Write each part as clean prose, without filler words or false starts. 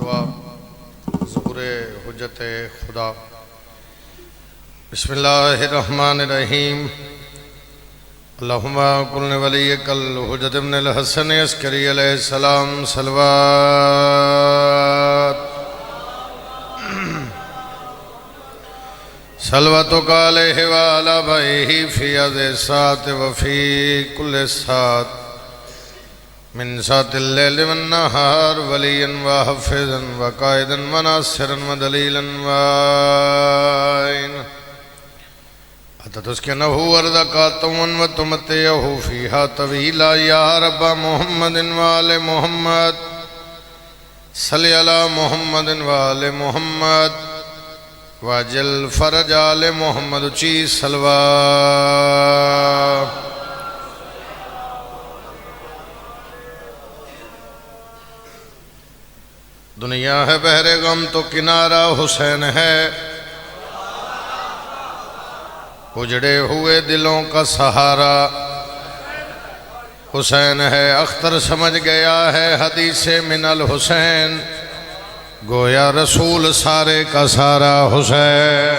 دعا ظہور حجت خدا۔ بسم اللہ الرحمن الرحیم۔ اللہم کل ولیک الحجت ابن الحسن عسکری علیہ السلام صلوات صلواتک علیہ وعلی بائہ فی هذه الساعة وفی کل ساعة من ساعة الليل والنهار وليا وحفظا وقائدا وناصرا ودليلا وعينا حتى تسكنه ورزقا وتمتعه فيها طويلا يا رب محمد وآل محمد صل على محمد وآل محمد واجل فرج آل محمد اچھی صلوات۔ دنیا ہے بحر غم تو کنارہ حسین ہے، اجڑے ہوئے دلوں کا سہارا حسین ہے۔ اختر سمجھ گیا ہے حدیث من الحسین، گویا رسول سارے کا سارا حسین۔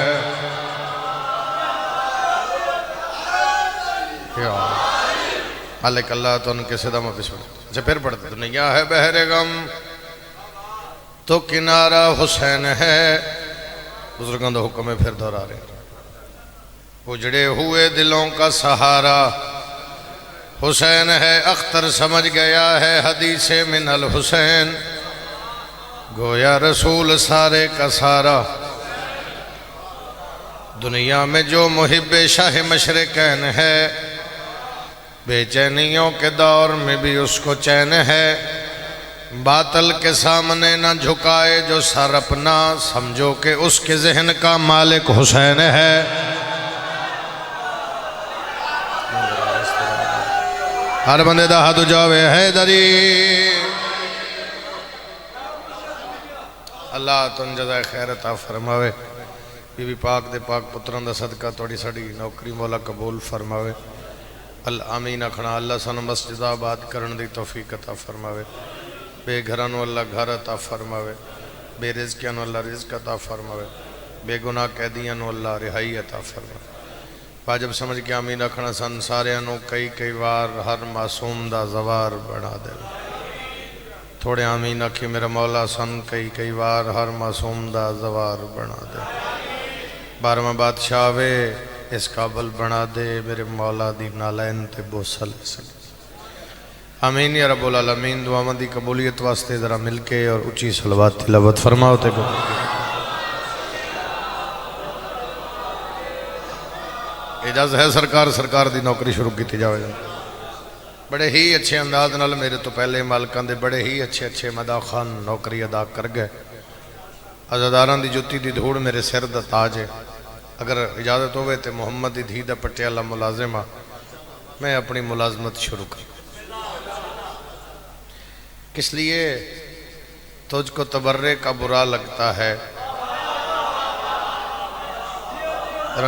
مالک اللہ تو ان کے صدامہ پہ سنے۔ اچھا پھر پڑھتے، دنیا ہے بحر غم تو کنارہ حسین ہے، بزرگاں دا حکم ہے پھر دہرا رہے ہیں۔ اجڑے ہوئے دلوں کا سہارا حسین ہے، اختر سمجھ گیا ہے حدیث من الحسین، گویا رسول سارے کا سارا۔ دنیا میں جو محب شاہ مشرقین ہے، بے چینیوں کے دور میں بھی اس کو چین ہے۔ باطل کے سامنے نہ جھکائے جو سر اپنا، سمجھو کہ اس کے ذہن کا مالک حسین ہے۔ ہر بندے دا ہاتھ جاوے حیدری، اللہ تن جزائے خیر عطا فرماوے۔ بی بی پاک دے پاک پتران دا صدقہ توڑی ساڑی نوکری مولا قبول فرماوے۔ الامین اکھنا اللہ سانو مسجد آباد کرن دی توفیق عطا فرماوے۔ بے گھرانو اللہ گھر عطا فرماوے، بے رزقیانو اللہ رزق عطا فرماوے، بے گناہ قیدیانو اللہ رہائی عطا فرماوے۔ واجب سمجھ کے آمین رکھنا سن سارے انو کئی وار ہر معصوم دا زوار بنا دے۔ تھوڑے آمین رکھی میرا مولا سن کئی وار ہر معصوم دا زوار بنا دے۔ بارہواں بادشاہ وے اس قابل بنا دے، میرے مولا دی نالین تے بوسل سکے۔ آمین یا رب العالمین۔ دعا مندی قبولیت واسطے ذرا مل کے اور اچھی صلوات تلاوت فرماؤ تے کو۔ اجازت ہے سرکار دی نوکری شروع کی تھی جاوے۔ بڑے ہی اچھے انداز نال میرے تو پہلے مالکان دے بڑے ہی اچھے مداخان نوکری ادا کر گئے۔ عزاداران دی جوتی دی دھوڑ میرے سر دا تاج ہے۔ اگر اجازت ہوئے تے محمد دی دھی دا پٹیالہ ملازمہ میں اپنی ملازمت شروع کروں۔ کس لیے تجھ کو تبرے کا برا لگتا ہے؟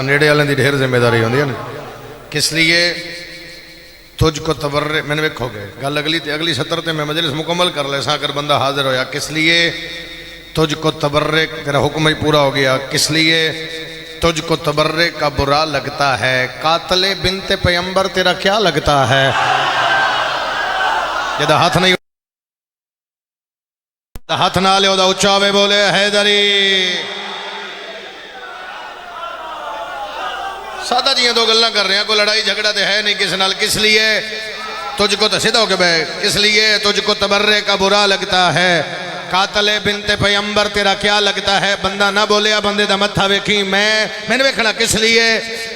نیڑے والے دی ڈھیر ذمہ داری ہوندی ہے نا۔ کس لیے تجھ کو تبرے، میں نے ویکھو گے گل اگلی سطر تے میں مجلس مکمل کر لے سا اگر بندہ حاضر ہویا۔ کس لیے تجھ کو تبرے، تیرا حکم ہی پورا ہو گیا۔ کس لیے تجھ کو تبرے کا برا لگتا ہے؟ قاتل بنت پیمبر تیرا کیا لگتا ہے؟ جدہ ہاتھ نہیں ہاتھ نہ لے دا اچھاوے بولے حیدری۔ سادہ جی دو گلنا کر رہے ہیں، کوئی لڑائی جھگڑا تے ہے نہیں کس نال۔ کس لیے تجھ کو سیدھا ہو کے بے، کس لیے تجھ کو تبرے کا برا لگتا ہے؟ قاتل بنت پیمبر تیرا کیا لگتا ہے؟ بندہ نہ بولیا، بندے دا متھا ویکھی میں نے ویکھنا۔ کس لیے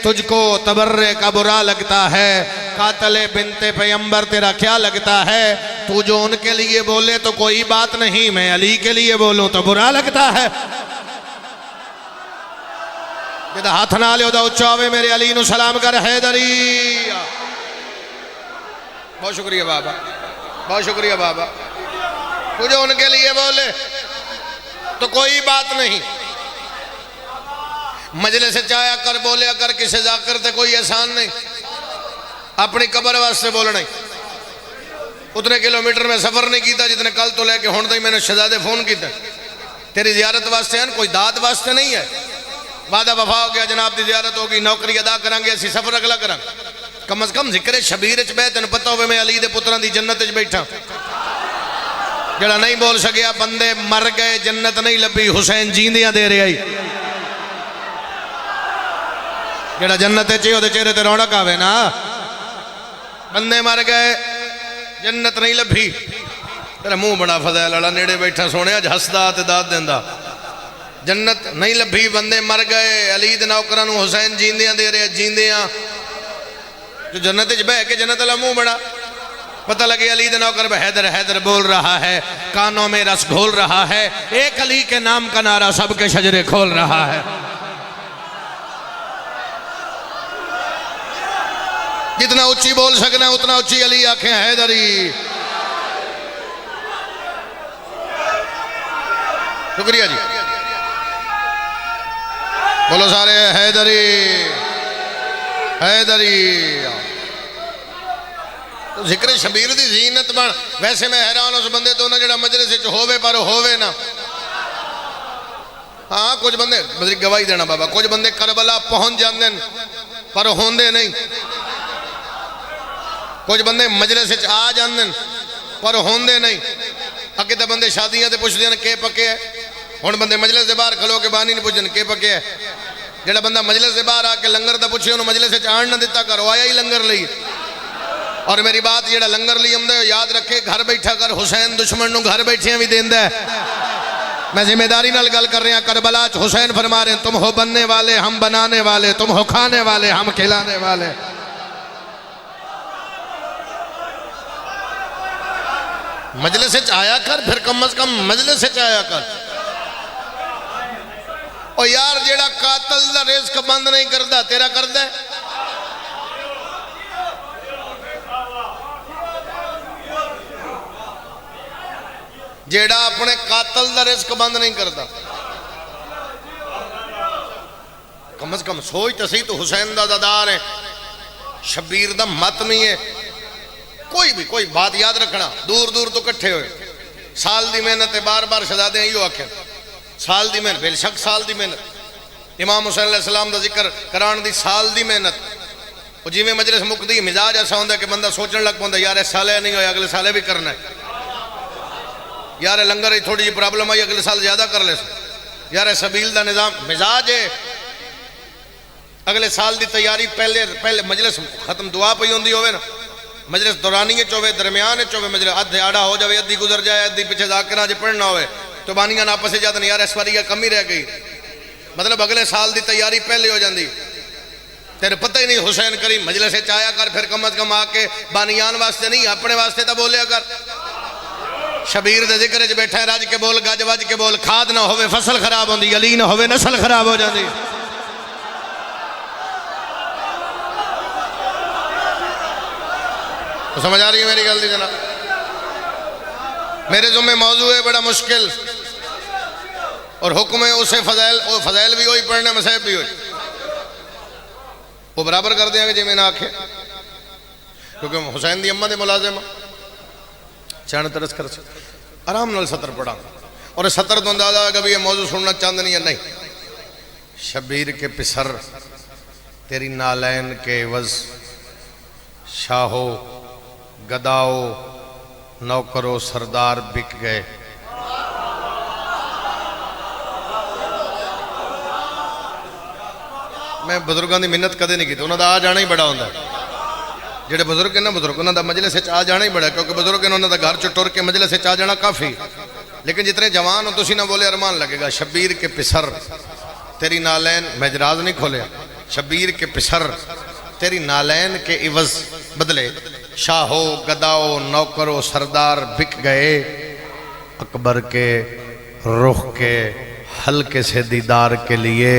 تجھ کو تبرے کا برا لگتا ہے؟ قاتل بنت پیمبر تیرا کیا لگتا ہے؟ تو جو ان کے لیے بولے تو کوئی بات نہیں، میں علی کے لیے بولوں تو برا لگتا ہے۔ جدہ ہاتھ نہ لے دا اچھاوے میرے علی نو سلام کر حیدری۔ بہت شکریہ بابا، بہت شکریہ بابا۔ تو جو ان کے لیے بولے تو کوئی بات نہیں، مجلس سے چاہیا کر بولیا کر، کسے ذاکر تے کوئی احسان نہیں، اپنی قبر واسطے بولنا ہی۔ اتنے کلومیٹر میں سفر نہیں کیتا جتنے کل تو لے کے ہون تک میں نے شہزادے فون کیتا تیری زیارت واسطے ہیں کوئی داد واسطے نہیں ہے وعدہ وفا ہو گیا جناب دی زیارت ہوگی نوکری ادا کریں گے اسی سفر اگلا کریں کم از کم ذکر شبیر اچ بے تین پتہ ہوئے میں علی دے پتران دی جنت اچ بیٹھا جڑا نہیں بول سکیا بندے مر گئے جنت نہیں لبی حسین جیندیاں دے رہے آئی جڑا جنت چاہیے وہ چہرے تے رونق آوے نا بندے مر گئے جنت نہیں لبھی تیرا منہ بڑا فضائل والا نیڑے بیٹھا سونے اج ہسدا تے داد دیندا جنت نہیں لبھی بندے مر گئے علی دے نوکراں نوں حسین جیندیاں دے رہے جیندیاں جو جنت وچ بیٹھ کے جنت والا منہ بڑا پتہ لگے علی دے نوکر پہ حیدر حیدر بول رہا ہے کانوں میں رس گھول رہا ہے ایک علی کے نام کا نعرہ سب کے شجرے کھول رہا ہے جتنا اچھی بول سکنا اتنا اچھی علی آنکھیں حیدری شکریہ جی بولو سارے حیدری حیدری ذکر شبیر دی زینت بن ویسے میں حیران اس بندے تو نہ جڑا مجلس وچ ہووے پر ہووے نا ہاں کچھ بندے مجھے گواہی دینا بابا کچھ بندے کربلا پہنچ جاندے پر ہوندے نہیں کچھ بندے مجلس وچ آ جاندے پر ہوندے نہیں اگے تے بندے شادیاں تے پوچھدے ہیں کہ پکے ہے ہن بندے مجلس دے باہر کھلو کے بانی نہیں پوچھدے کہ پکے ہے جڑا بندہ مجلس دے باہر آ کے لنگر دا پوچھے انہوں مجلس وچ آن نہ دیتا کرو آیا ہی لنگر لئی اور میری بات جڑا لنگر لی ہم دے یاد رکھے گھر بیٹھا کر حسین دشمن نوں گھر بیٹھے بھی دیندا ہے میں ذمہ داری نال گل کر رہے ہیں کربلا چ حسین فرما رہے ہیں تم ہو بننے والے ہم بنانے والے تم ہو کھانے والے ہم کھلانے والے مجلس وچ آیا کر پھر کم از کم مجلس وچ آیا کر او یار جیڑا قاتل دا رزق بند نہیں کردا تیرا کردا ہے جیڑا اپنے قاتل دا رزق بند نہیں کردا کم از کم سوچ تو صحیح تو حسین دا دادار ہے شبیر دا ماتمی ہے کوئی بات یاد رکھنا دور دور تو کٹھے ہوئے سال دی محنت ہے بار بار شہزادے ہیں یہ آکھیں سال دی محنت بے شک سال دی محنت امام حسین علیہ السلام دا ذکر کران دی سال دی محنت وہ جی میں مجلس مقدی مزاج ایسا ہوندہ ہے کہ بندہ سوچن لگ پہندا یار سالے نہیں ہوئے اگلے سالے بھی کرنا ہے یار لنگر ہی تھوڑی جی پرابلم آئی اگلے سال زیادہ کر لے یار سبیل دا نظام مزاج ہے اگلے سال دی تیاری پہلے مجلس ختم دعا پہ ہوندی ہوئے نا مجلس دورانی چوے درمیان چوے مجلس ادھے آڑا ہو جاوے ادھی گزر جائے ادھی پیچھے ذاکرہ جے پڑھنا ہوئے تو بانیاں آپس سے جاتا نہیں یار اس واری یہ کمی رہ گئی مطلب اگلے سال دی تیاری پہلے ہو جاندی تیرے پتہ ہی نہیں حسین کریم مجلس سے چایا کر پھر کم از کم آ کے بانیان واسطے نہیں اپنے واسطے تا بولے اگر شبیر دے ذکر جو بیٹھا ہے راج کے بول گاج واج کے بول کھاد نہ ہوئے فصل خراب ہوندی علی نہ ہوئے نسل خراب ہو جاندی تو سمجھ آ رہی ہے میری غلطی جناب میرے ذمہ موضوع ہے بڑا مشکل اور حکم ہے اسے فضائل بھی ہوئی پڑھنے مسائب بھی ہوئی وہ برابر کر دیں گے جی میں نہ آکھے کیونکہ حسین دی امہ دے ملازم چاند ترس کر سے آرام نال سطر پڑھا اور سطر تو اندازہ ہے کبھی یہ موضوع سننا چاند نہیں ہے نہیں شبیر کے پسر تیری نالین کے عوض شاہو گداؤ نوکرو سردار بک گئے میں بزرگاں دی منت کدے نہیں کی تو انہوں دا آ جانا ہی بڑا ہوندہ ہے جڑے بزرگ ہیں نا بزرگ انہوں دا مجلس سے آ جانا ہی بڑا ہے کیونکہ بزرگ انہوں دا گھر چٹور کے مجلس سے آ جانا کافی لیکن جتنے جوان ہو تو اسی نہ بولے ارمان لگے گا شبیر کے پسر تیری نالین مجراز نہیں کھولے شبیر کے پسر تیری نالین کے عوض بدلے شاہو گداؤ نوکرو سردار بک گئے اکبر کے رخ کے حلقے سے دیدار کے لیے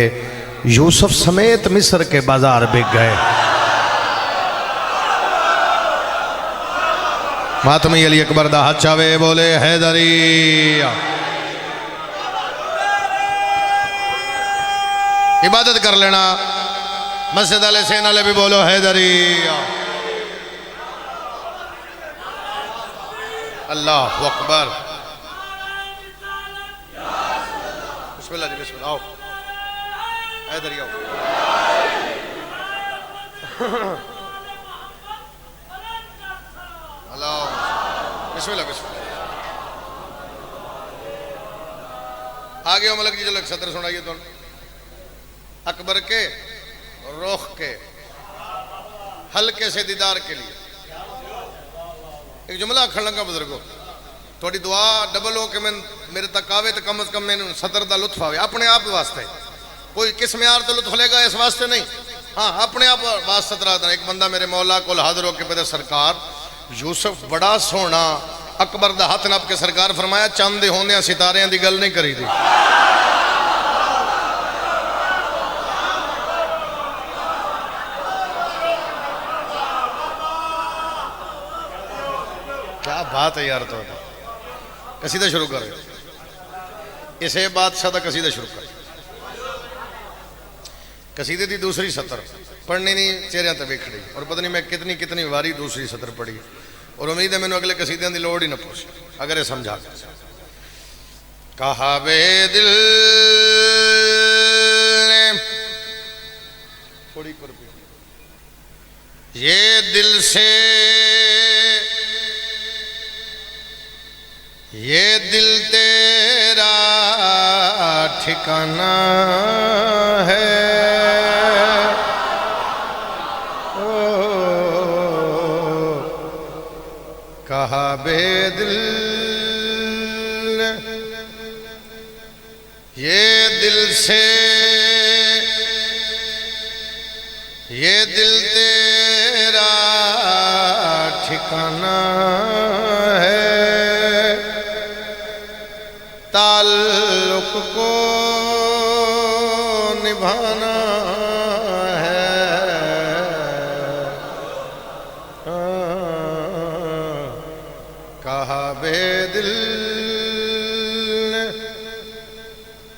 یوسف سمیت مصر کے بازار بک گئے ماتمی علی اکبر دا ہاتھ چاوے بولے حیدری عبادت کر لینا مسجد علیہ سین علیہ بھی بولو حیدری اللہ اکبر. بسم اللہ جی بسم اللہ. آؤ ادھر ہی آؤ. اللہ بسم اللہ بسم اللہ. آگے ہو ملک جی چلو ایک سطر سنائیے تو. اکبر کے رخ کے ہلکے سے دیدار کے لیے ایک جملہ آکھن لگا بزرگو. تھوڑی دعا ڈبل ہو کہ میں میرے تک آوے تو کم از کم میں سطر دا لطف آوے. اپنے آپ واسطے کوئی کس معیار تو لطف لے گا اس واسطے نہیں. ہاں اپنے آپ واسطے سطر آتا. ایک بندہ میرے مولا کو حاضر ہو کے پہلے سرکار یوسف بڑا سونا اکبر دا ہاتھ نپ کے سرکار فرمایا چاند دے ہونے ستارے دی گل نہیں کری دی. کیا بات ہے یار. تو قصیدہ شروع کر اسے بادشاہ دا قصیدہ شروع کر. قصیدے دی دوسری سطر پڑھنی نہیں چہرے تے ویکھنی اور پتہ نہیں میں کتنی واری دوسری سطر پڑھی اور امید ہے میں نے اگلے قصیدے دی لوڑ ہی نہ پوچھ اگر یہ سمجھا. کہا بے دل نے تھوڑی پر یہ دل سے یہ دل تیرا ٹھکانہ ہے. کہا بے دل یہ دل سے یہ دل تیرا ٹھکانہ ہے. تعلق کو نبھانا بے دل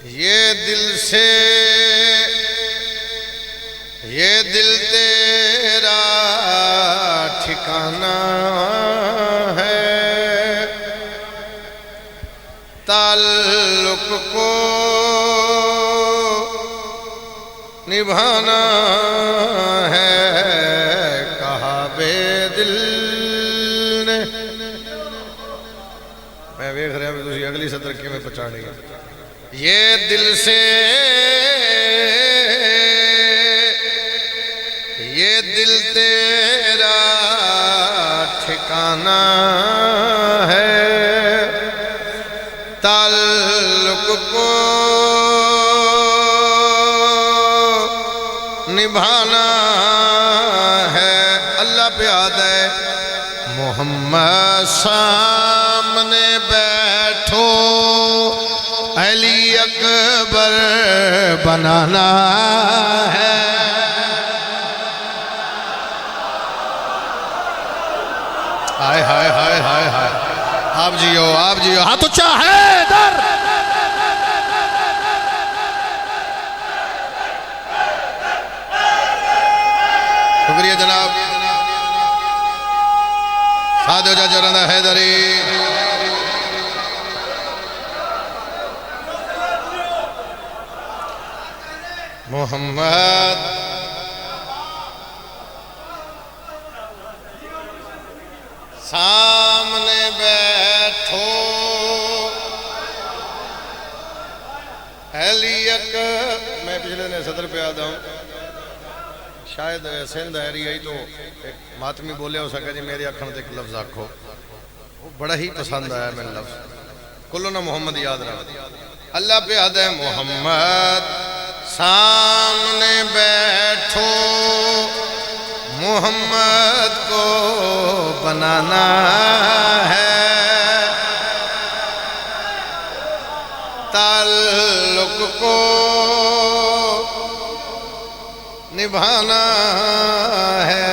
یہ دل سے یہ دل تیرا ٹھکانہ ہے. تعلق کو نبھانا ہے. کہا بے دل ویکھ رہے ہیں تسی اگلی سطر کی میں پہچانی ہے. یہ دل سے یہ دل تیرا ٹھکانہ ہے. تعلق کو نبھانا ہے. اللہ پہ یاد ہے محمد سامنے بیٹھو علی اکبر بنانا ہے. ہائے ہائے ہائے ہائے ہائے. آپ جیو ہاں تو چاہے در شکریہ جناب. سادھو جا جرندہ حیدری محمد سامنے بیٹھو علی اکبر. میں پچھلے دن صدر پہ آتا ہوں شاید سندھ ایریا ہی تو ایک ماتمی بولے ہو سکا جی میرے اکھن تے ایک لفظ آکھو وہ بڑا ہی پسند آیا میں لفظ کلو نہ محمد یاد رہا. اللہ پہ یاد ہے محمد سامنے بیٹھو محمد کو بنانا ہے. تعلق کو نبھانا ہے.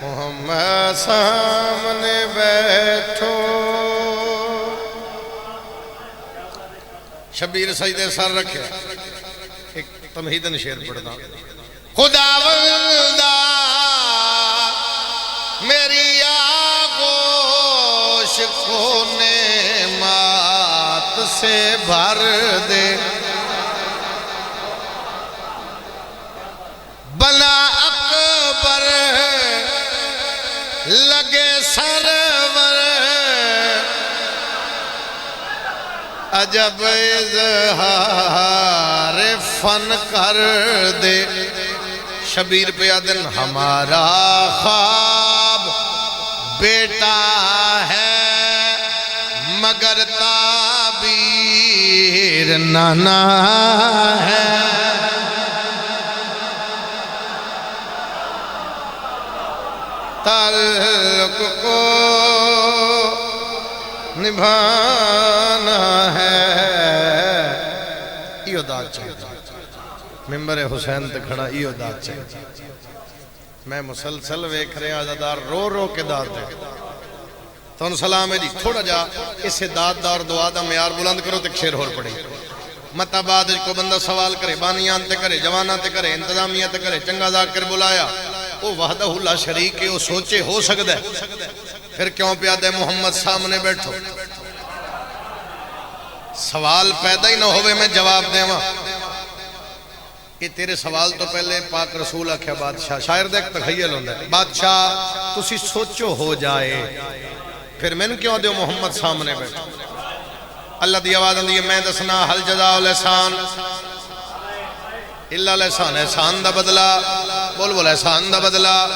محمد سامنے بیٹھو. شبیر سجدے سر رکھے ایک تمہیدن شعر پڑھنا. خداوندا میری آنکھوں کو نعمات سے بھر دے بلا اکبر لگے سرور عجب اظہار فن کر دے شبیر پہ آدن ہمارا خواب بیٹا ہے مگر تعبیر نانا ہے تعلق کو نبھانا ہے ایو داد چاہیے ممبر حسین تے کھڑا ایو داد چاہیے میں مسلسل ویکھ رہے آزادار رو رو کے داد دے تو ان سلام ہے جی تھوڑا جا اسے داد دا اور دعا دا معیار بلند کرو تے شیر ہور پڑی متا بعد کو بندہ سوال کرے بانیان تے کرے جوانان تے کرے انتظامیہ تے کرے چنگا دا کر بلایا وہ وحدہ اللہ شریک ہے وہ سوچے ہو سکتا ہے پھر کیوں پیادے محمد سامنے بیٹھو سوال پیدا ہی نہ ہوئے میں جواب دے وہاں کہ تیرے سوال تو پہلے پاک رسول آکھیا بادشاہ شاعر دیکھ تخیل ہوندہ ہے بادشاہ تسی سوچو ہو جائے پھر میں نے کیوں دیو محمد سامنے بیٹھو اللہ دی آواز اندھی میں دسنا حل جزاء الاحسان اللہ الاحسان احسان دا بدلہ بول بول احسان دا بدلہ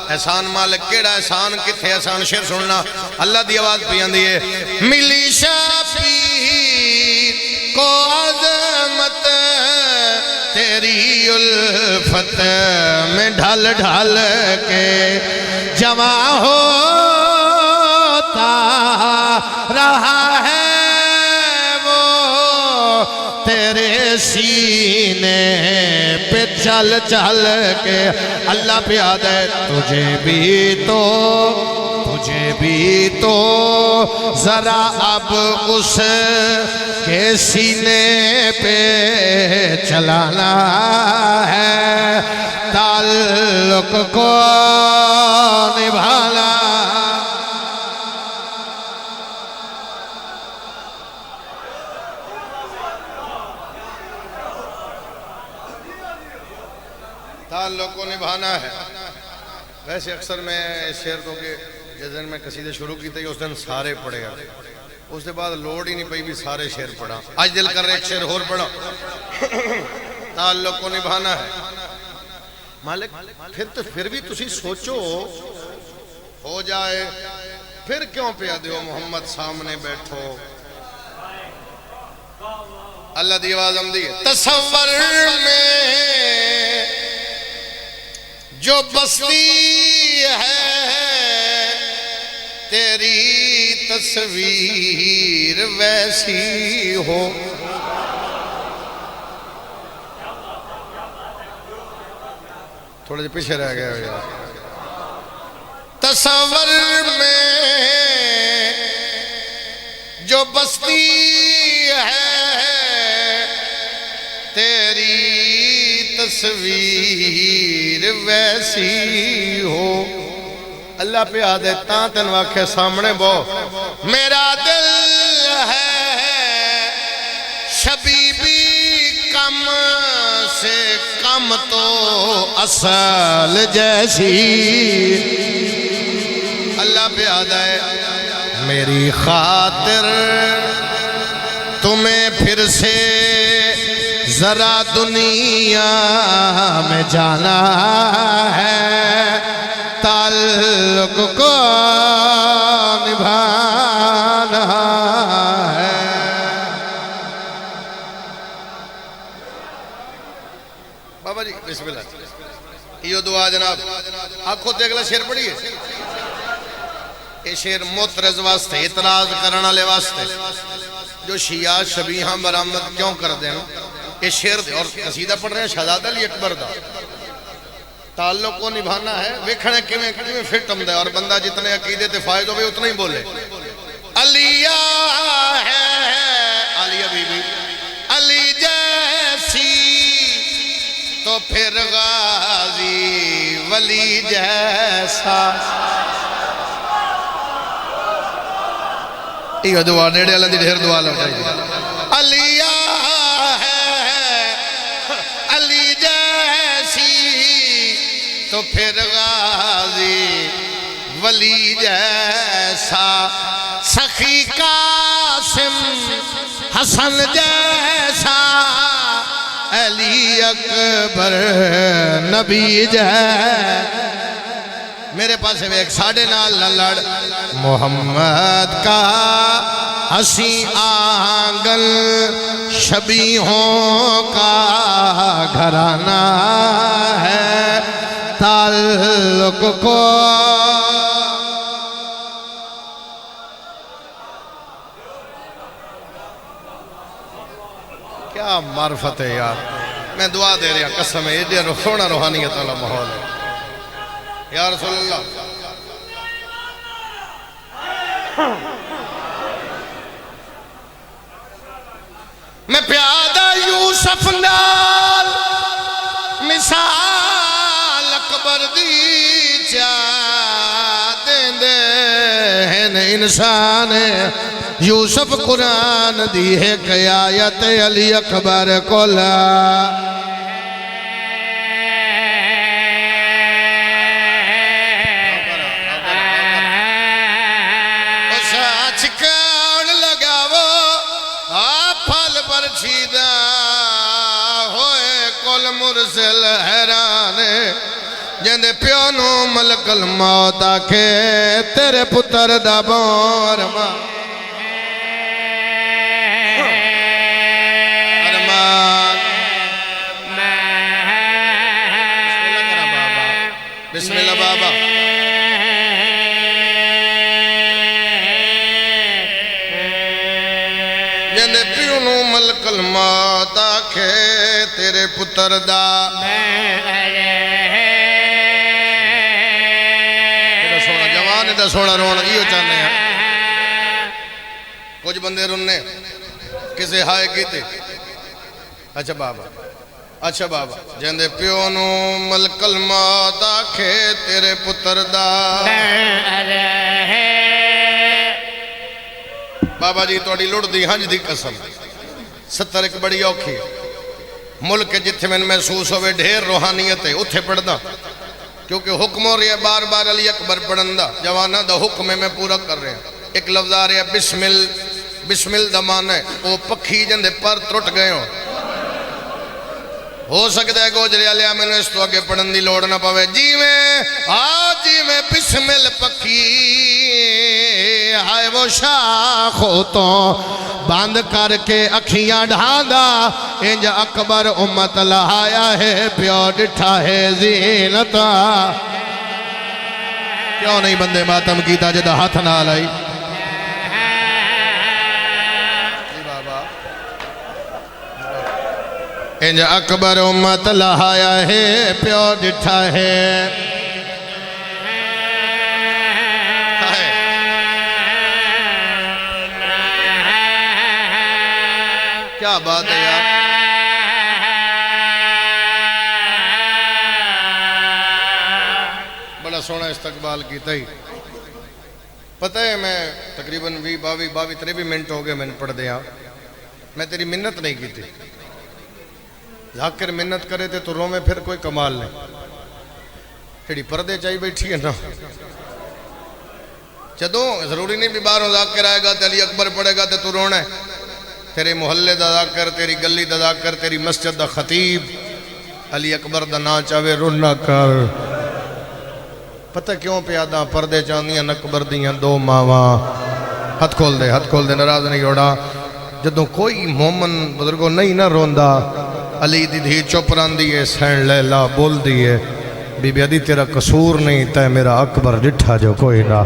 احسان مالک کیڑا احسان کتھے احسان شیر سننا اللہ دی آواز پیان دیئے ملی شبیر کو عظمت تیری الفت میں ڈھل ڈھل کے جمع ہوتا رہا ہے وہ تیرے سینے پہ چل چل کے اللہ پیاد ہے تجھے بھی تو ذرا اب اس کے سینے پہ چلانا ہے تعلق کو نبھانا تعلق کو نبھانا ہے ویسے اکثر میں اس شعر کو کہ جس دن میں قصیدے شروع کی تھی اس دن سارے پڑھے گا اس کے بعد لوڑ ہی نہیں پئی بھی سارے شعر پڑھا آج دل کر رہے ایک شعر اور پڑھا تعلق کو نبھانا ہے مالک پھر بھی تسی سوچو ہو جائے پھر کیوں پیادے ہو محمد سامنے بیٹھو اللہ دی آواز ہم دی تصور میں جو بستی ہے تیری تصویر ویسی ہو تھوڑے جے پیچھے رہ گیا یار تصور میں جو بستی ہے تیری تصویر ویسی ہو اللہ پہ آدھے تاں تنواکھے سامنے بو میرا دل ہے شبیبی کم سے کم تو اصل جیسی اللہ پہ آدھے میری خاطر تمہیں پھر سے ذرا دنیا میں جانا ہے تعلق کو نبھانا ہے بابا جی بسم اللہ یہ دعا جناب آنکھوں تے اگلا شعر پڑھیے یہ شعر معترض واسطے اعتراض کرنا لے واسطے جو شیعہ شبیہاں برآمد کیوں کر دیں یہ شعر اور قصیدہ پڑھ رہے ہیں شہزادہ علی اکبر دا تعلق کو نبھانا ہے ویکھنے کیویں فٹ ہم دے اور بندہ جتنے عقیدے تے فائد ہوئے اتنا ہی بولے علیہ ہے علیہ بی بی علی جیسی تو پھر غازی ولی جیسا یہ دعا نیڑے اللہ دی ڈھیر دعا لوٹائی علی ہے علی جیسی تو پھر غازی ولی جیسا سخی قاسم حسن جیسا علی اکبر نبی جیسا میرے پاس ایک ساڑھے نال نہ لڑ محمد کا حسین آنگن شبیہوں کا گھرانہ ہے تعلق کو کیا معرفت ہے یار میں دعا دے رہا قسم ہے یہ سونا روحانیت والا ماحول ہے یا رسول اللہ میں پیادہ یوسف نال مثال اکبر دی چا دیں دے ہیں انسان یوسف قرآن دی ہے کہ آیت علی اکبر کو لا مرسل حیران جندے پیونو ملک الموت آکھے تیرے پتر دا بور ارمان بسم اللہ بابا جندے پیونو ملک الموت آکھے تیرے پتر دا تیرا سونا جوان دا سونا رونا یہ چاہنے ہیں کچھ بندے رننے کسے ہائے کیتے اچھا بابا جندے پیونو ملک الموت آکھے تیرے پتر دا بابا جی توڑی لڑ دی ہنج دی قسم 70 ایک بڑی اوکھی ملک جتھے میں محسوس ہوئے ڈھیر روحانیت ہے اتھے پڑھنا کیونکہ حکم ہو رہی ہے بار بار علی اکبر پڑھندہ جوانہ دا حکم میں پورا کر رہے ہیں ایک لفظ آ رہی ہے بسمل دا معنی وہ پکھی جندے پر ترٹ گئے ہو سکتا ہے گوجری علیہ میں نے اس تو آگے پڑھن دی لوڑ نہ پاوے جی میں بسمل پکھی آئے وہ شاخ ہوتوں باندھ کر کے اکھیاں ڈھاندا انج اکبر امت لہایا ہے پیو ڈٹھا ہے زینتا کیوں نہیں بندے ماتم کیتا جدہ ہاتھ نہ لائی انج اکبر امت لہایا ہے پیو ڈٹھا ہے کیا بات ہے یار بڑا سونا استقبال کیتا ہی پتہ ہے میں تقریباً 22-23 منٹ ہو گئے میں نے پڑھ دیا میں تیری منت نہیں کی تھی ذاکر منت کرے تھے تو رو میں پھر کوئی کمال نہیں تیری پردے چاہی بیٹھی ہے نا جدوں ضروری نہیں بھی باروں ذاکر آئے گا تو علی اکبر پڑھے گا تو رونا ہے تیرے محلے دا ذاکر تیری گلی دا ذاکر تیری مسجد دا خطیب علی اکبر دا نا چاہے رونا کر پتہ کیوں پیادہ پردے چاندیاں اکبر دیاں دو ماواں ہتھ کھول دے ناراض نہیں ہوڑا جدوں کوئی مومن بزرگوں نہیں نہ روندا علی دی دھی چپ راندی ہے سین لیلا بول دی ہے بی بی عدی تیرا قصور نہیں تے میرا اکبر ڈٹھا جو کوئی نہ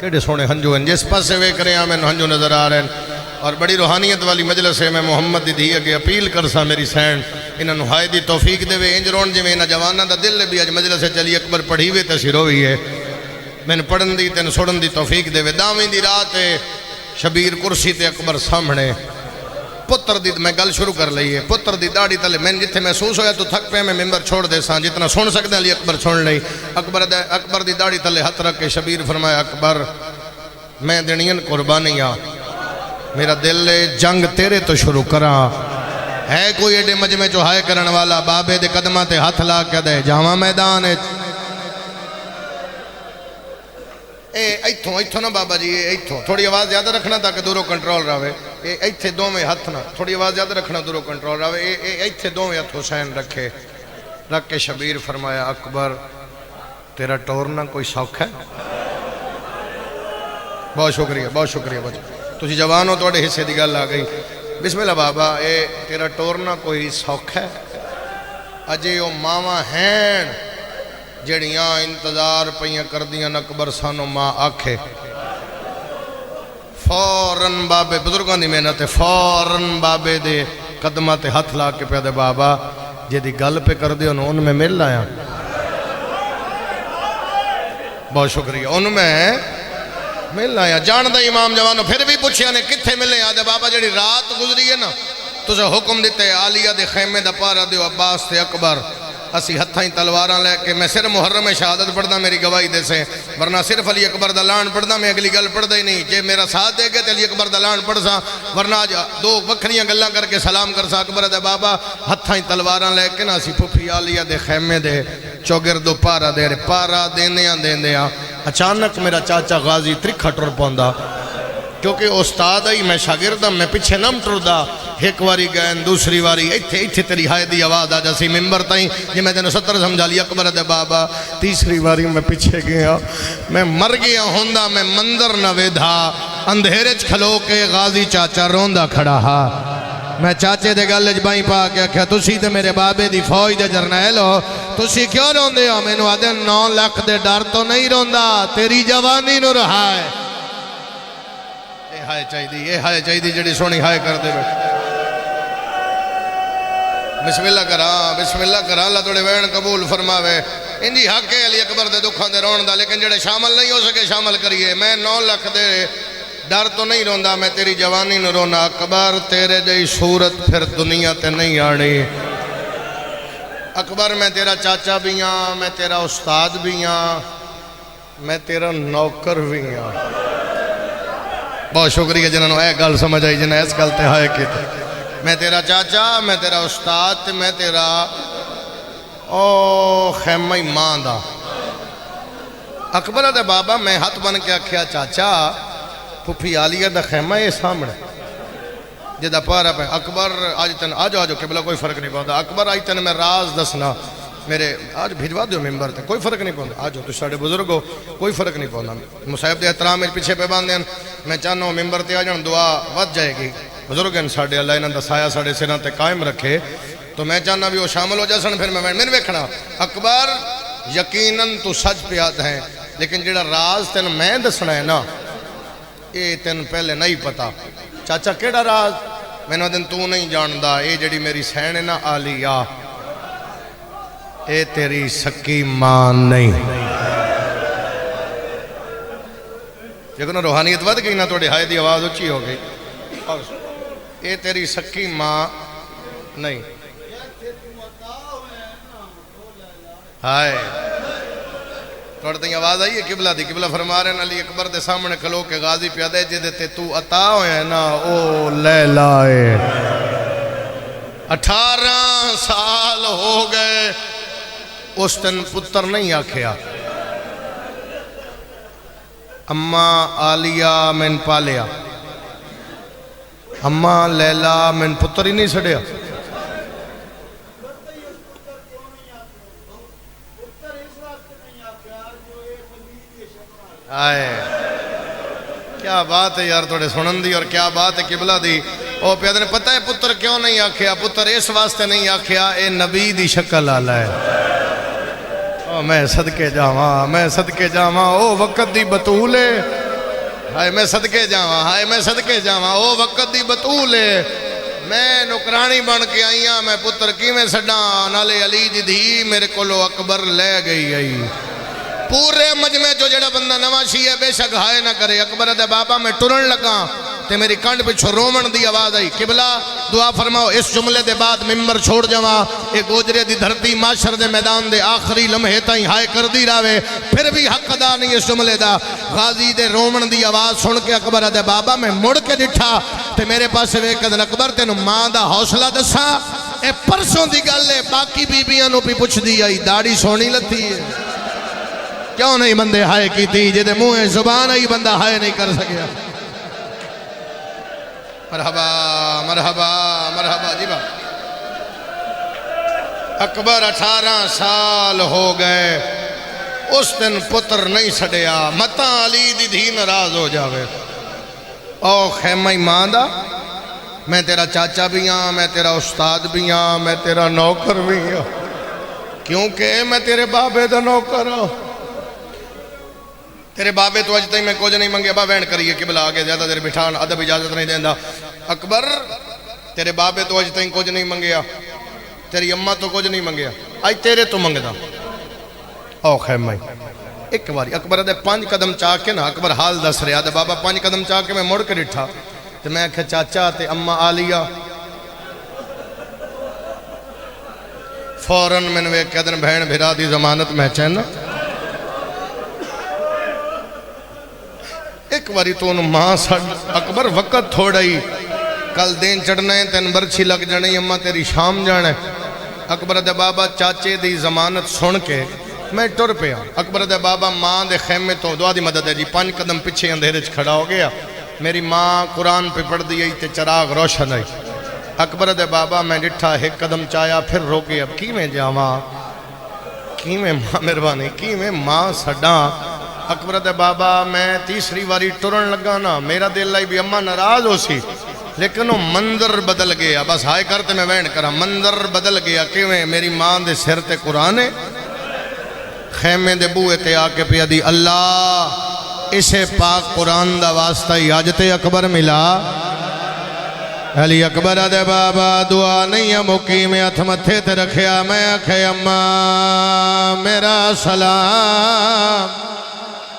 کیڑے سونے ہنجو ہیں جس پاس سے وے کریں آمیں ہنجو نظر آ رہے ہیں اور بڑی روحانیت والی مجلس ہے میں محمد دی دھی اگے اپیل کرسا میری سین انہاں نہائی دی توفیق دے وے انج رون جی میں انہاں جوانہ دا دل بھی اج مجلس ہے چلی اکبر پڑھی وے تسی روئی ہے میں نے پڑھن دی تین سوڑن دی توفیق دے وے داویں دی رات ہے شبیر کرسی تے اکبر سامنے پتر دی میں گل شروع کر لئی ہے پتر دی داڑی تلے میں جتھے محسوس ہویا تو تھک پہ میں ممبر چھوڑ دے ساں جتنا سن سکتے ہیں علی اکبر چھوڑ لئی اکبر دی داڑی تلے ہتھ رکھ کے شبیر فرمایا اکبر میں دنین قربانیاں میرا دل جنگ تیرے تو شروع کراں ہے کوئی ایڈے مجمع جو ہائے کرن والا بابے دے قدمہ تے ہاتھ لا کے دے جاواں میدان ایتھوں نا بابا جی ایتھوں تھوڑی آواز زیادہ رکھنا تاکہ دوروں کنٹرول رہے ایتھے دو میں ہاتھ نہ تھوڑی آواز زیادہ رکھنا دوروں کنٹرول رہے ایتھے دو میں ہاتھ حسین رکھے رکھ کے شبیر فرمایا اکبر تیرا ٹورنا کوئی سوکھ ہے بہت شکریہ تسی جوان ہو توڑے حصے دی گل آ گئی بسم اللہ بابا اے تیرا ٹورنا کوئی سوکھ ہے اجے او ماما ہیں جڑیاں انتظار پہیاں کر دیاں اکبر سانو ماں آکھے فوراً بابے بزرگان دی محنت فوراً بابے دے قدمہ تے ہاتھ لا کے پہ دے بابا جے دی گل پہ کر دیو ان میں مل آیا بہت شکریہ ان میں مل آیا جان دا امام جوانو پھر بھی پوچھیا نے کتھے ملے آدھے بابا جڑی رات گزری ہے نا تجھے حکم دیتے عالیہ دے خیمے دا پارا دیو عباس تے اکبر اسی ہتھائیں تلواراں لے کے میں صرف محرم شہادت پڑھدا میری گواہی دے سے ورنہ صرف علی اکبر دا لان پڑھدا میں اگلی گل پڑھدا ہی نہیں جے میرا ساتھ دے گے تے علی اکبر دا لان پڑھ سا ورنہ دو وکھریاں گلاں کر کے سلام کر سا اکبر دے بابا ہتھائیں تلواراں لے کے نا اسی پھپھی عالیہ دے خیمے دے چوگردو پارا دے پارا دیندیاں اچانک میرا چاچا غازی ترکھا ٹر پوندا کیونکہ استاد ہی میں شاگردم میں پیچھے نم ٹردا ایک واری گئن دوسری واری ایتھے تیری ہائے دی آواز آ جاسی ممبر تائیں یہ میں تینوں 70 سمجھا لیا اکبر دے بابا تیسری واری میں پیچھے گیا میں مر گیا ہوندہ میں منظر نہ ویدھا اندھیرچ کھلو کے غازی چاچا روندہ کھڑا ہا میں چاچے دے گلج بائیں پا کے کیا تسی تے میرے بابے دی فوج دے جرنیل ہو تسی کیوں روندے ہو میں نو آدھے 9 لاکھ دے ڈر تو نہیں روندہ تیری جوانی نو رہا ہے یہ ہائے چاہی دی جڑی سونی ہائے کر دے بیٹھ بسم اللہ کرا اللہ توڑے وین قبول فرماوے انجی حق ہے علی اکبر دے دکھاں دے رون دا لیکن جڑے شامل نہیں ہو سکے شامل کریے میں 9 لاکھ دے ڈر تو نہیں روندہ میں تیری جوانی نو رونا اکبر تیرے جئی صورت پھر دنیا تے نہیں آڑی اکبر میں تیرا چاچا بھی ہاں میں تیرا استاد بھی ہاں میں تیرا نوکر بھی ہاں بہت شکریہ جنہوں نے گل سمجھ آئی جنہیں اس گل تے ہائے کی میں تیرا چاچا میں تیرا استاد میں تیرا خیمہ ماں دا اکبر دے بابا میں ہاتھ بن کے آکھیا چاچا پھپھی عالیہ دا خیمہ یہ سامنے جدہ پارا پہ اکبر آجو قبلہ کوئی فرق نہیں پہنتا اکبر آج تن میں راز دسنا میرے آج بھیجوا دیو ممبر تے کوئی فرق نہیں پہنتا آجو تو ساڑھے بزرگ ہو کوئی فرق نہیں پہنتا مصاحب دے احترام میں پیچھے پہ باندھیں میں چاہنا ہوں ممبر تے آجان دعا ود جائے گی بزرگ ہیں ساڑھے اللہ انہاں دا سایہ ساڑھے سران تے قائم رکھے تو میں چاہنا بھی وہ شامل ہو جاسن پھر میں ویکھنا اکبر یقیناً تو سچ پیاد ہیں لیکن جڑا راز تین میں دسنا ہے نا اے تین پہلے نہیں پتا چاچا کیڑا راز میں نے دن تو نہیں جاندہ اے جڑی میری سین ہے نا عالیہ اے تیری سکی ماں نہیں لیکن روحانیت ود گئی نا توڑی ہائے دی آواز اچھی ہو گئی اے تیری سکی ماں نہیں ہائے توڑتے ہیں آواز آئی ہے قبلہ دی قبلہ فرما رہے ہیں علی اکبر دے سامنے کھلو کے غازی پیادے جدے تے تو عطا ہوئے نا او لیلائے 18 سال ہو گئے اس تن پتر نہیں آکھیا اماں عالیہ میں پالیا اماں لیلہ میں پتر ہی نہیں سڑیا آئے کیا بات ہے یار توڑے سنن دی اور کیا بات ہے قبلہ دی او پیادے نے پتہ ہے پتر کیوں نہیں آکھیا پتر اس واسطے نہیں آکھیا اے نبی دی شکل آلہ ہے میں صدقے جاواں او وقت دی بطولے ہائے میں صدقے جاواں او وقت دی بطولے میں نکرانی بن کے آئیاں میں پتر کی میں سڑاں نالے علی دی دھی میرے کولو اکبر لے گئی آئی پورے مجمع جو جڑا بندہ نواشی ہے بے شک ہائے نہ کرے اکبر دے بابا میں ٹرن لگا تے میری کنڈ پچھو رومن دی آواز آئی قبلہ دعا فرماؤ اس جملے دے بعد ممبر چھوڑ جاواں اے گوجرے دی دھرتی معاشر دے میدان دے آخری لمحے تائیں ہائے کر دی راوے پھر بھی حق ادا نہیں اس جملے دا غازی دے رومن دی آواز سن کے اکبر دے بابا میں مڑ کے ڈٹھا تے میرے پاس ویکھن اکبر تینوں ماں دا حوصلہ دساں اے پرسوں دی گل ہے باقی بیبیاں نو بھی پوچھ دی آئی داڑھی سونی لتی ہے کیوں نہیں بندے ہائے کی تھی جدے منہ زبان آئی بندہ ہائے نہیں کر سکیا مرحبا مرحبا مرحبا جی با اکبر 18 سال ہو گئے اس دن پتر نہیں سڑیا متا علی دی دھی ناراض ہو جاوے او خیمہ ماں دا میں تیرا چاچا بھی ہاں میں تیرا استاد بھی ہاں میں تیرا نوکر بھی ہاں کیونکہ میں تیرے بابے دا نوکر ہوں تیرے بابے تو اج تک میں کچھ نہیں منگے ابا وین کریے قبلہ آگے زیادہ دیر بٹھان ادب اجازت نہیں دیندہ اکبر تیرے بابے تو اج تک کچھ نہیں منگیا تیری اممہ تو کچھ نہیں منگیا آج تیرے تو منگدا او خیمہ ایک باری اکبر دے 5 قدم چاہ کے نا اکبر حال دس رہا دے بابا 5 قدم چاہ کے میں مڑ کے ڈٹھا تے میں کہ چاچا تے اممہ آلیا فوراں میں نے ایک قدر بہن بھرا دی ضمانت میں چہنا ایک باری تو انہوں ماں سڑ اکبر وقت تھوڑا ہی کل دین چڑھنا ہے تین برچھی لگ جانے اممہ تیری شام جانے اکبر دے بابا چاچے دی ضمانت سن کے میں ٹر پیا اکبر دے بابا ماں دے خیمے تو دعا دی مدد ہے جی 5 قدم پچھے اندھیرے کھڑا ہو گیا میری ماں قرآن پہ پڑھ دی تے چراغ روشن آئی اکبر دے بابا میں ڈٹھا 1 قدم چایا پھر روکے اب کی میں جاواں کی میں ماں مہربانی کی میں ماں سڈاں اکبر دے بابا میں تیسری واری ٹرن لگا نا میرا دل لائی بھی اممہ ناراض ہو سی لیکن وہ منظر بدل گیا بس ہائے کرتے میں وین کرا منظر بدل گیا کہ میں میری ماں دے سر تے قرآن خیمے دے بوئے تے آکے پیا دی اللہ اسے پاک قرآن دا واسطہ ہی آجت اکبر ملا علی اکبر دے بابا دعا نہیں ہے مقیم ہتھ متھے تے رکھیا میں آکھے اماں میرا سلام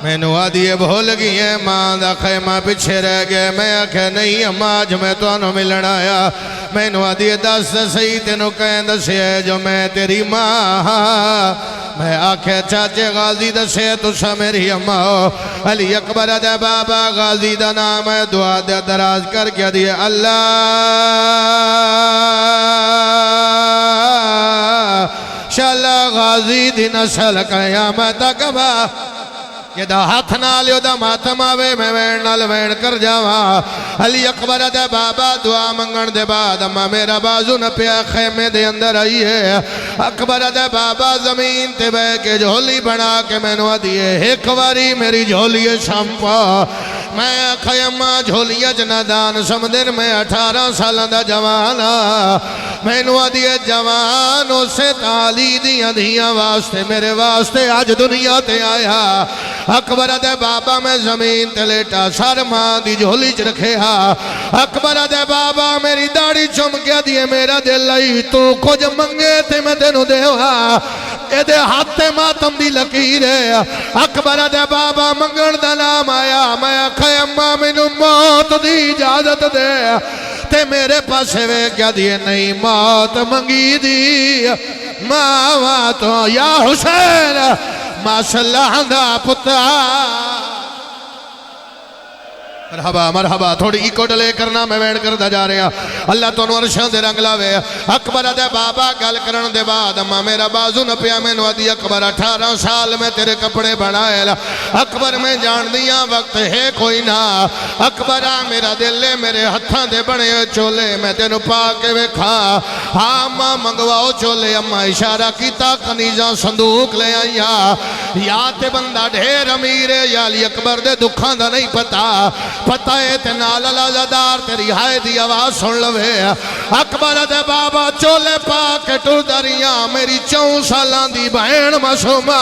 میں نو آدھیے بھول گئی ہیں ماں دا خیمہ پچھے رہ گئے میں آکھے نہیں اماں آج میں تو انہوں ملن آیا میں نو آدھیے دس صحیح تینوں کہیں دسے جو میں تیری ماں میں آکھے چاچے غازی دسے تو سا میری اماں ہو علی اکبر دے بابا غازی دا نام ہے دعا دے دراز کر کے دیئے اللہ شاءاللہ غازی دی نسل قیامت کبا یہ دا ہاتھ نالیو دا ماتم آوے میں وین نال وین کر جاواں علی اکبر دے بابا دعا منگن دے بعد اما میرا بازو نہ پیا خیمے دے اندر آئی ہے اکبر دے بابا زمین تے بے کے جھولی بنا کے میں نو دیئے ایک واری میری جھولی شمپا میں خیمہ جھولی جندان سمدر میں 18 سالہ دا جوانا میں نو دیئے جوانوں سے تالی دیاں دیاں واسطے میرے واسطے آج دنیا تے آیا اکبر دے بابا میں زمین تے لیٹا سر ماں دی جھولی چ رکھے ہاں اکبر دے بابا میری داڑھی چم کے دیئے میرا دل لائی تو کچھ منگے تے میں تینوں دے ہاں اے دے ہاتھ تے ماتم دی لکیر ہے اکبر دے بابا منگن دا نام آیا میں آکھے اماں مینوں موت دی اجازت دے تے میرے پاسے وے کیا دیئے نہیں موت منگی دی ماں تو یا حسین ماشاءاللہ دا پتا مرحبا مرحبا تھوڑی ایکو ڈلے کرنا میں وین کردہ جا رہے ہیں اللہ تو نورشان دے رنگ لاوے اکبر دے بابا گل کرن دے بعد اما میرا بازو نہ پیا میں نو دی اکبر 18 سال میں تیرے کپڑے بڑھائے اکبر میں جان دیا وقت ہے کوئی نہ اکبر میرا دل لے میرے ہتھاں دے بڑے چولے میں تینو پا کے ویکھا ہاں اما منگواؤ چولے اما اشارہ کیتا کنیزاں صندوق لے آئیا یا تے بندہ ڈھیر امیر ہے یا علی اکبر دے دکھاں دا نہیں پتا پتہ ہے تے نال لازدار تیری ہائے دی آواز سن لوے اکبر دے بابا چولے پا کے ٹر دریاں میری 4 سالان دی بہن معصومہ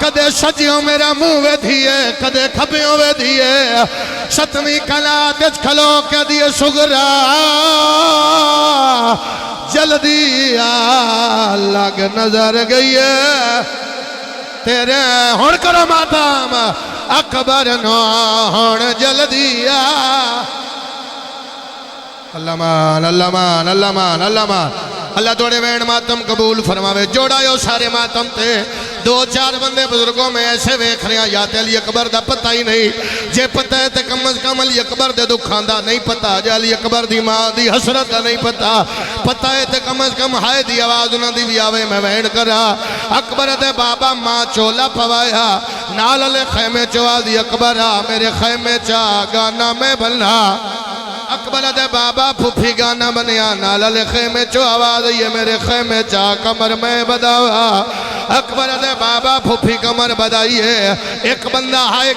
کدے سجیوں میرا منہ وے دھیے کدے کھبیوں وے دھیے ستویں کلاتچ کھلو کے دیے سگرا جلدی لگ نظر گئی ہے تیرے ہون کرو ماتم اکبر نو ہون جلدیا اللہ مان اللہ مان اللہ مان اللہ مان اللہ توڑے وین ماتم قبول فرماوے جوڑا یو سارے ماتم تے دو چار بندے بزرگوں میں ایسے ویکھ رہے ہیں یا تے علی اکبر دا پتہ ہی نہیں جے پتہ ہے تے کم از کم علی اکبر دے دکھان دا نہیں پتہ جے علی اکبر دی ماں دی حسرت دا نہیں پتہ ہے تے کم از کم ہائے دی آواز انہاں دی بھی آوے میں وین کرا اکبر دے بابا ماں چولا پوایا نال علی خیمے چوا دی اکبر میرے خیمے چا گانا میں بننا اکبر دے بابا پھوپھی گانا بنیا نال علی خیمے چو آواز یہ میرے خیمے چا کمر میں بداوا اکبر دے بابا پھوپھی کمر بدائیے ایک بندہ ہائے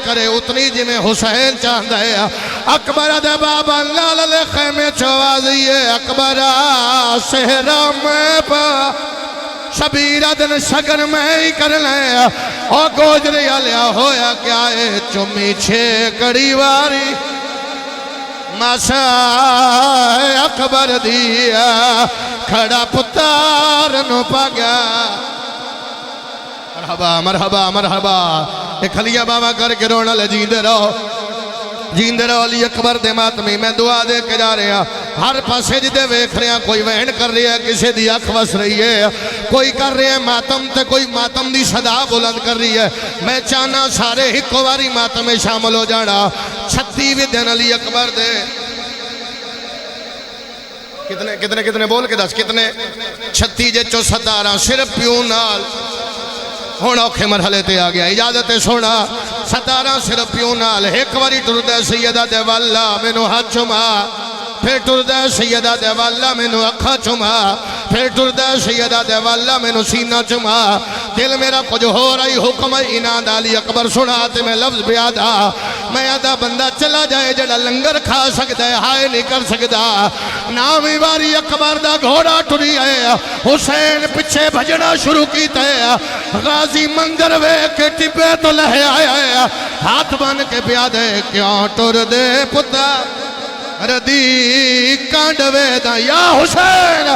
کرے اتنی جی میں حسین چاہتا ہے اکبر دے بابا نال علی خیمے چو آواز یہ اکبر سہرہ میں پا شبیرہ دن شگر میں ہی کر لیں اور گوجری علیا ہویا کیا ہے چمی چھے کڑی واری ماسا اکبر دیا کھڑا پتار نو پا گیا مرحبا مرحبا مرحبا ایک حلیہ بابا کر کے رونا لے جیندے رہو علی اکبر دے ماتمی میں دعا دے کے جا رہے ہیں ہر پاسے جدے ویکھ رہے ہیں کوئی وین کر رہی ہے کسی دی اکھ وس رہی ہے کوئی کر رہے ہیں ماتم تے کوئی ماتم دی صدا بلند کر رہی ہے میں چاہنا سارے ہکو واری ماتم میں شامل ہو جانا 36 دن علی اکبر دے کتنے بول کے دس کتنے 36 جے 17 صرف پیوں نال ہونا اوکھے مرحلے تے آگیا اجازت سونا 17 صرف پیوں نال ایک واری ٹردے سیدہ دے والا مینو ہاتھ چما پھر ٹردے سیدہ دے والا مینو اکھا چما پھر ٹردے سیدہ دے والا مینو سینہ چما دل میرا کچھ ہو رہی حکم اناد علی اکبر سنا تے میں لفظ بیادا میں آدھا بندہ چلا جائے جڑا لنگر کھا سکتا ہے ہائے نہیں کر سکتا نامی باری اکبر دا گھوڑا ٹری ہے حسین پچھے بھجنا شروع کیتا ہے غازی منظر وے کے ٹپے تو لہے آیا ہے ہاتھ بن کے بیادے کیوں ٹر دے پتا ردی کانڈوے دا یا حسین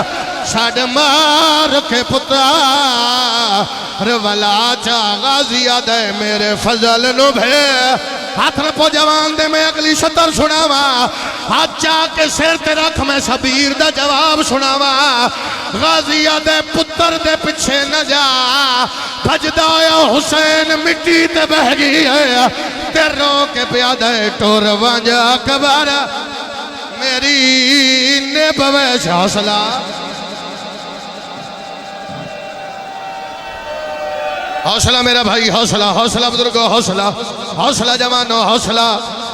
ساڑھ مار کے پترا رولا چا غازی آدھے میرے فضل نو بھے ہاتھ رپو جوان دے میں اگلی شتر سناوا ہاتھ چاہ کے سیر تے رکھ میں سبیر دا جواب سناوا غازی آدھے پتر دے پچھے نہ جا بھجدہ یا حسین مٹی تے بہ گئی ہے تے رو کے پیادے ٹور وانجا کبارا میری نبویش حوصلہ حوصلہ میرا بھائی حوصلہ بزرگو حوصلہ جوانو حوصلہ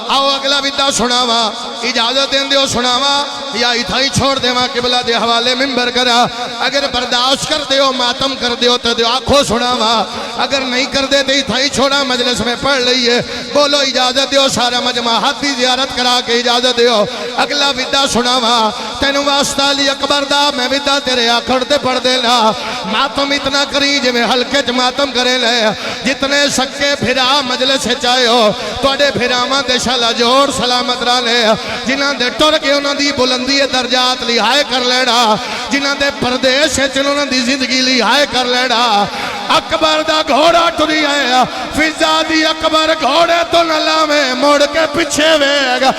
آؤ اگلا بیدہ سناوا اجازت دیں دیو سناوا یا اتھائی چھوڑ دیوا قبلہ دے حوالے ممبر کرا اگر برداشت کر دیو ماتم کر دیو تو دیو آنکھوں سناوا اگر نہیں کر دے دی اتھائی چھوڑا مجلس میں پڑھ لئیے بولو اجازت دیو سارا مجمع حدی زیارت کرا کے اجازت دیو اگلا بیدہ سناوا تینو واسطہ علی اکبر دا میں بیدہ تیرے آکھڑ دے پڑھ دینا ماتم اتنا کری جو میں ہلکے چ ماتم کرے لے جتنے سکے بھرا مجلس سے چاہے ہو توڑے بھراما دے شالا جوڑ سلامت را لے جنہاں دے ٹور کے انہاں دی بلندی درجات لہائے کر لیڑا جنہاں دے پردیش ہے چنہاں دی زندگی لہائے کر لیڑا اکبر دا گھوڑا ٹری آیا فضا دی اکبر گھوڑے تو نلا میں موڑ کے پچھے ویگا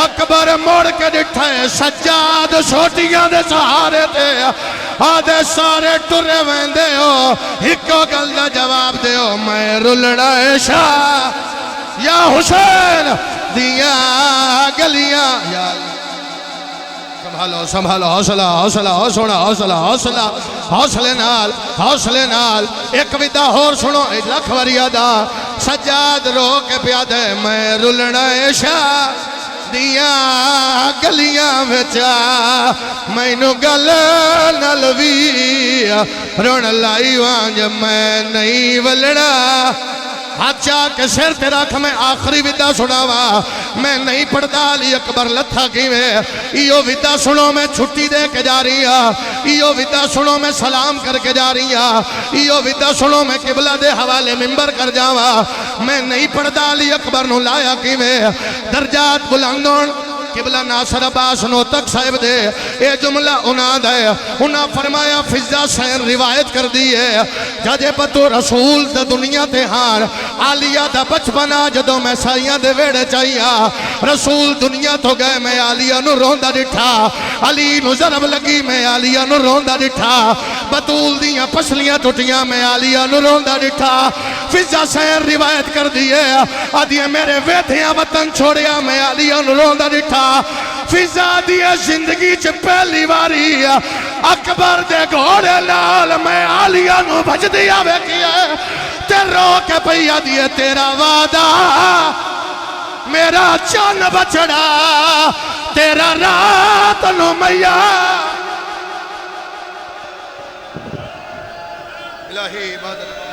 اکبر موڑ کے ڈٹھائے سجاد چھوٹیاں دے سہارے تے آدھے سارے ٹرے ویندے ہو ہکو گل دا جواب دے ہو میں رلڑا شاہ یا حسین دیا گلیاں یا سنبھالو حوصلے نال ایک ویدہ اور سنو لکھ وریادہ سجاد رو کے پیادے میں رلنا شاہ دیا گلیاں بچا میں نو گل نلوی رون لائی وانج میں نہیں ولڑا ہاتھ چاہ کے سیر تیرا کھا میں آخری ویدہ سناوا میں نہیں پڑھتا علی اکبر لتھا کی میں ایو ویدہ سنو میں چھٹی دے کے جا رہی ایو ویدہ سنو میں سلام کر کے جا رہی ایو ویدہ سنو میں قبلہ دے حوالے ممبر کر جاوا میں نہیں پڑھتا علی اکبر نو لایا کی میں درجات بلندون قبلہ ناصر عباس نوتک صاحب دے اے جملہ انہاں دے انہاں فرمایا فضا سین روایت کر دیئے جدے پتو رسول دا دنیا تے ہار عالیہ دا بچپنا جدو میں سائیاں دے ویڑے چاہیا رسول دنیا تو گئے میں عالیہ نو روندہ ڈٹھا علی نو ضرب لگی میں عالیہ نو روندہ ڈٹھا بطول دیاں پسلیاں ٹوٹیاں میں عالیہ نو روندہ ڈٹھا فضا سین روایت کر دیئے آدھیے میرے ویدھیاں وطن چھوڑیا میں عالیہ نو روندہ ڈٹھا فضا دیئے زندگی چھ پہلی واری اکبر دے گھوڑے لال میں عالیہ نو بھج دیا وے کیا تے رو کے پہیا دیئے تیرا وعدہ میرا چان بچڑا تیرا رات نو میا الہی بدل